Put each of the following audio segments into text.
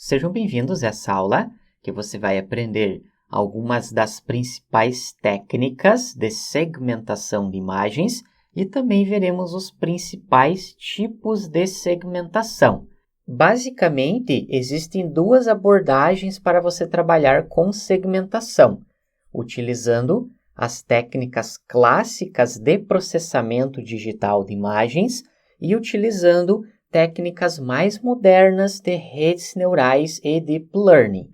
Sejam bem-vindos a essa aula, que você vai aprender algumas das principais técnicas de segmentação de imagens e também veremos os principais tipos de segmentação. Basicamente, existem duas abordagens para você trabalhar com segmentação, utilizando as técnicas clássicas de processamento digital de imagens e utilizando técnicas mais modernas de redes neurais e deep learning.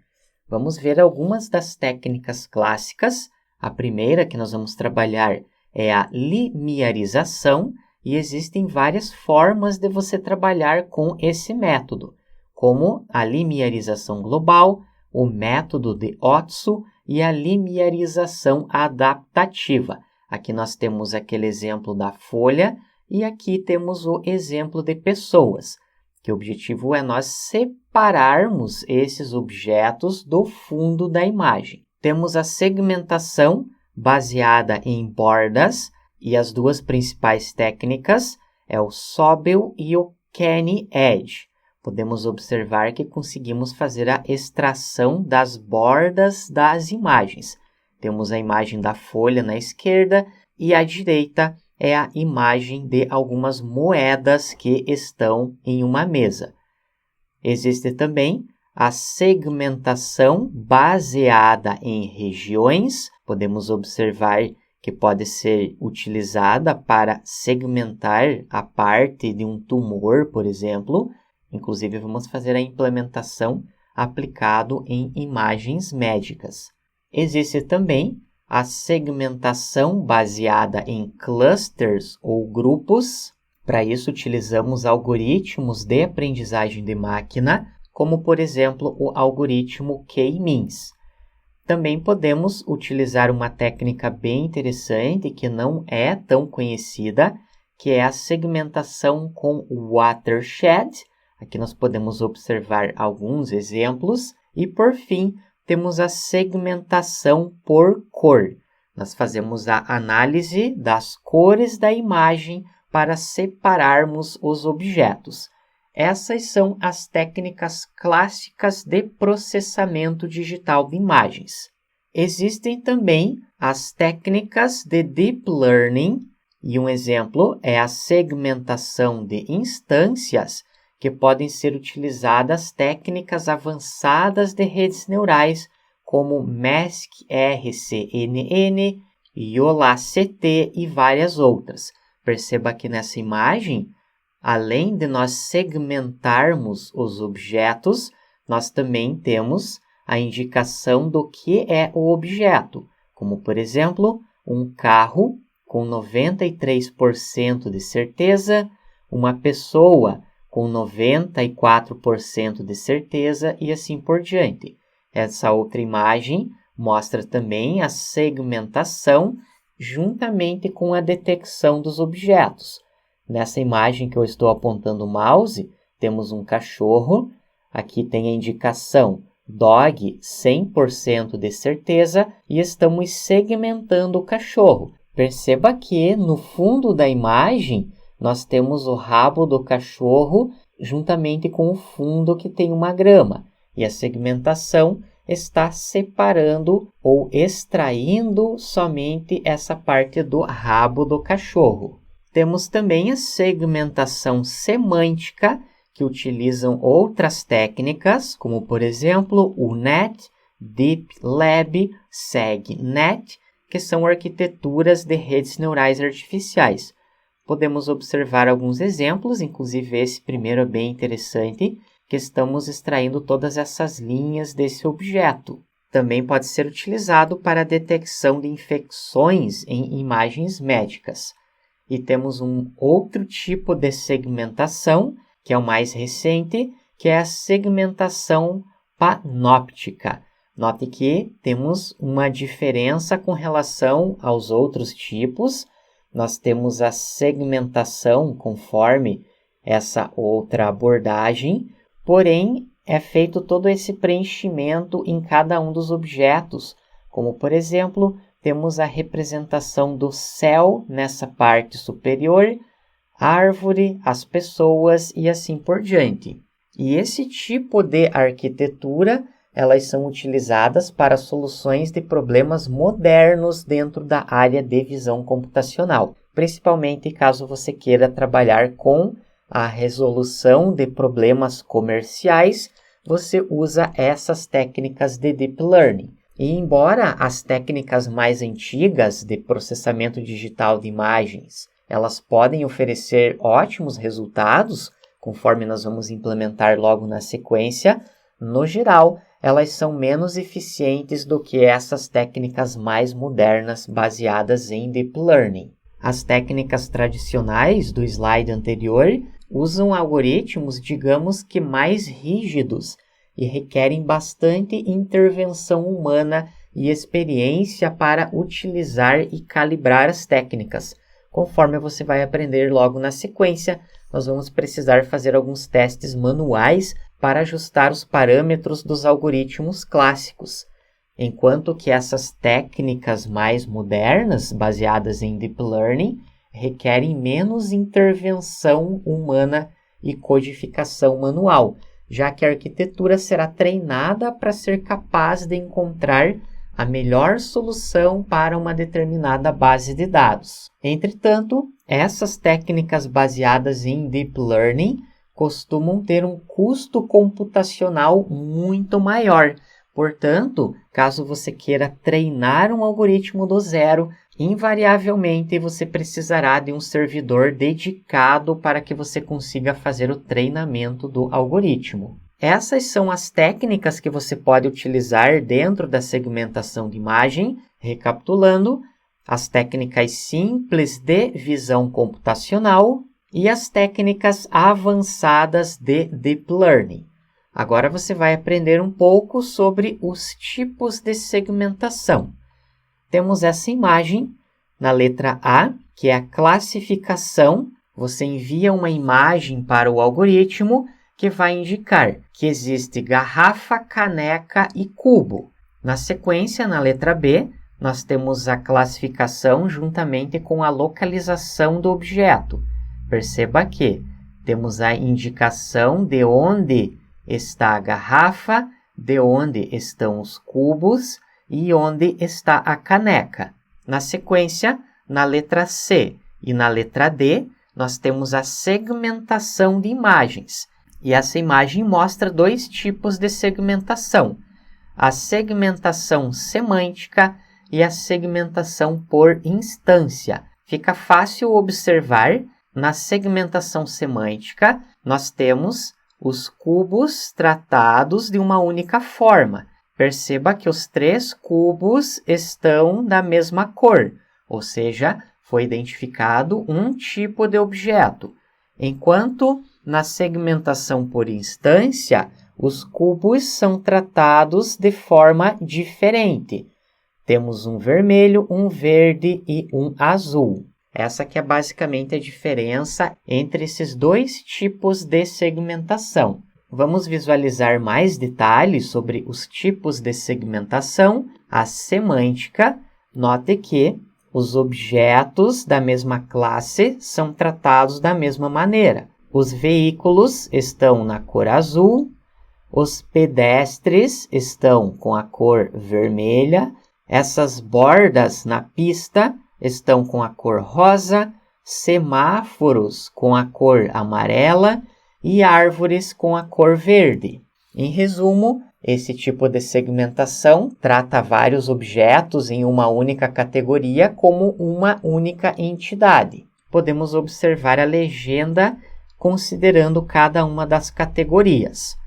Vamos ver algumas das técnicas clássicas. A primeira que nós vamos trabalhar é a limiarização, e existem várias formas de você trabalhar com esse método, como a limiarização global, o método de Otsu e a limiarização adaptativa. Aqui nós temos aquele exemplo da folha e aqui temos o exemplo de pessoas, que o objetivo é nós separarmos esses objetos do fundo da imagem. Temos a segmentação baseada em bordas, e as duas principais técnicas é o Sobel e o Kenny Edge. Podemos observar que conseguimos fazer a extração das bordas das imagens. Temos a imagem da folha na esquerda e à direita é a imagem de algumas moedas que estão em uma mesa. Existe também a segmentação baseada em regiões. Podemos observar que pode ser utilizada para segmentar a parte de um tumor, por exemplo. Inclusive, vamos fazer a implementação aplicado em imagens médicas. Existe também a segmentação baseada em clusters ou grupos. Para isso, utilizamos algoritmos de aprendizagem de máquina, como, por exemplo, o algoritmo K-means. Também podemos utilizar uma técnica bem interessante que não é tão conhecida, que é a segmentação com watershed. Aqui nós podemos observar alguns exemplos. E, por fim, temos a segmentação por cor. Nós fazemos a análise das cores da imagem para separarmos os objetos. Essas são as técnicas clássicas de processamento digital de imagens. Existem também as técnicas de deep learning, e um exemplo é a segmentação de instâncias, que podem ser utilizadas técnicas avançadas de redes neurais, como MaskRCNN, YOLA-CT e várias outras. Perceba que nessa imagem, além de nós segmentarmos os objetos, nós também temos a indicação do que é o objeto, como, por exemplo, um carro com 93% de certeza, uma pessoa com 94% de certeza e assim por diante. Essa outra imagem mostra também a segmentação juntamente com a detecção dos objetos. Nessa imagem que eu estou apontando o mouse, temos um cachorro. Aqui tem a indicação dog 100% de certeza e estamos segmentando o cachorro. Perceba que no fundo da imagem nós temos o rabo do cachorro juntamente com o fundo que tem uma grama. E a segmentação está separando ou extraindo somente essa parte do rabo do cachorro. Temos também a segmentação semântica, que utilizam outras técnicas, como por exemplo o NET, Deep Lab, SegNet, que são arquiteturas de redes neurais artificiais. Podemos observar alguns exemplos, inclusive esse primeiro é bem interessante, que estamos extraindo todas essas linhas desse objeto. Também pode ser utilizado para a detecção de infecções em imagens médicas. E temos um outro tipo de segmentação, que é o mais recente, que é a segmentação panóptica. Note que temos uma diferença com relação aos outros tipos. Nós temos a segmentação conforme essa outra abordagem, porém é feito todo esse preenchimento em cada um dos objetos, como por exemplo, temos a representação do céu nessa parte superior, árvore, as pessoas e assim por diante. E esse tipo de arquitetura, elas são utilizadas para soluções de problemas modernos dentro da área de visão computacional, principalmente caso você queira trabalhar com a resolução de problemas comerciais, você usa essas técnicas de Deep Learning. E embora as técnicas mais antigas de processamento digital de imagens, elas podem oferecer ótimos resultados, conforme nós vamos implementar logo na sequência, no geral, elas são menos eficientes do que essas técnicas mais modernas baseadas em Deep Learning. As técnicas tradicionais do slide anterior usam algoritmos, digamos que mais rígidos e requerem bastante intervenção humana e experiência para utilizar e calibrar as técnicas. Conforme você vai aprender logo na sequência, nós vamos precisar fazer alguns testes manuais para ajustar os parâmetros dos algoritmos clássicos, enquanto que essas técnicas mais modernas, baseadas em Deep Learning, requerem menos intervenção humana e codificação manual, já que a arquitetura será treinada para ser capaz de encontrar a melhor solução para uma determinada base de dados. Entretanto, essas técnicas baseadas em Deep Learning costumam ter um custo computacional muito maior. Portanto, caso você queira treinar um algoritmo do zero, invariavelmente você precisará de um servidor dedicado para que você consiga fazer o treinamento do algoritmo. Essas são as técnicas que você pode utilizar dentro da segmentação de imagem. Recapitulando, as técnicas simples de visão computacional e as técnicas avançadas de Deep Learning. Agora você vai aprender um pouco sobre os tipos de segmentação. Temos essa imagem na letra A, que é a classificação. Você envia uma imagem para o algoritmo que vai indicar que existe garrafa, caneca e cubo. Na sequência, na letra B, nós temos a classificação juntamente com a localização do objeto. Perceba que temos a indicação de onde está a garrafa, de onde estão os cubos e onde está a caneca. Na sequência, na letra C e na letra D, nós temos a segmentação de imagens. E essa imagem mostra dois tipos de segmentação: a segmentação semântica e a segmentação por instância. Fica fácil observar, na segmentação semântica, nós temos os cubos tratados de uma única forma. Perceba que os 3 cubos estão da mesma cor, ou seja, foi identificado um tipo de objeto. Enquanto na segmentação por instância, os cubos são tratados de forma diferente. Temos um vermelho, um verde e um azul. Essa que é basicamente a diferença entre esses dois tipos de segmentação. Vamos visualizar mais detalhes sobre os tipos de segmentação. A semântica, note que os objetos da mesma classe são tratados da mesma maneira. Os veículos estão na cor azul, os pedestres estão com a cor vermelha, essas bordas na pista estão com a cor rosa, semáforos com a cor amarela e árvores com a cor verde. Em resumo, esse tipo de segmentação trata vários objetos em uma única categoria como uma única entidade. Podemos observar a legenda considerando cada uma das categorias.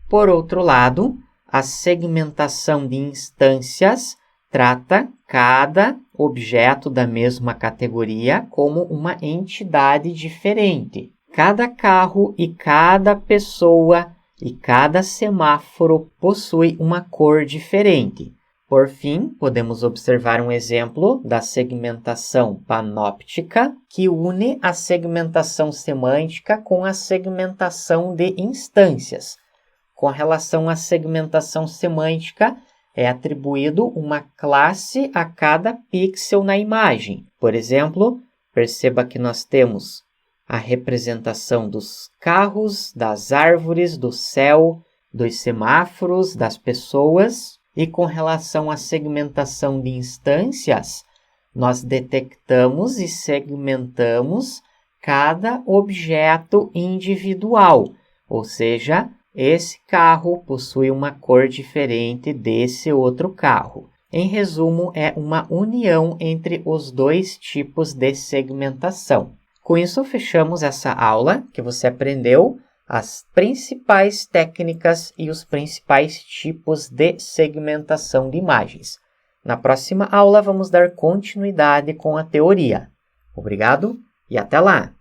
Por outro lado, a segmentação de instâncias trata cada objeto da mesma categoria como uma entidade diferente. Cada carro e cada pessoa e cada semáforo possui uma cor diferente. Por fim, podemos observar um exemplo da segmentação panóptica, que une a segmentação semântica com a segmentação de instâncias. Com relação à segmentação semântica, é atribuído uma classe a cada pixel na imagem. Por exemplo, perceba que nós temos a representação dos carros, das árvores, do céu, dos semáforos, das pessoas. E com relação à segmentação de instâncias, nós detectamos e segmentamos cada objeto individual, ou seja, esse carro possui uma cor diferente desse outro carro. Em resumo, é uma união entre os dois tipos de segmentação. Com isso, fechamos essa aula que você aprendeu as principais técnicas e os principais tipos de segmentação de imagens. Na próxima aula, vamos dar continuidade com a teoria. Obrigado e até lá!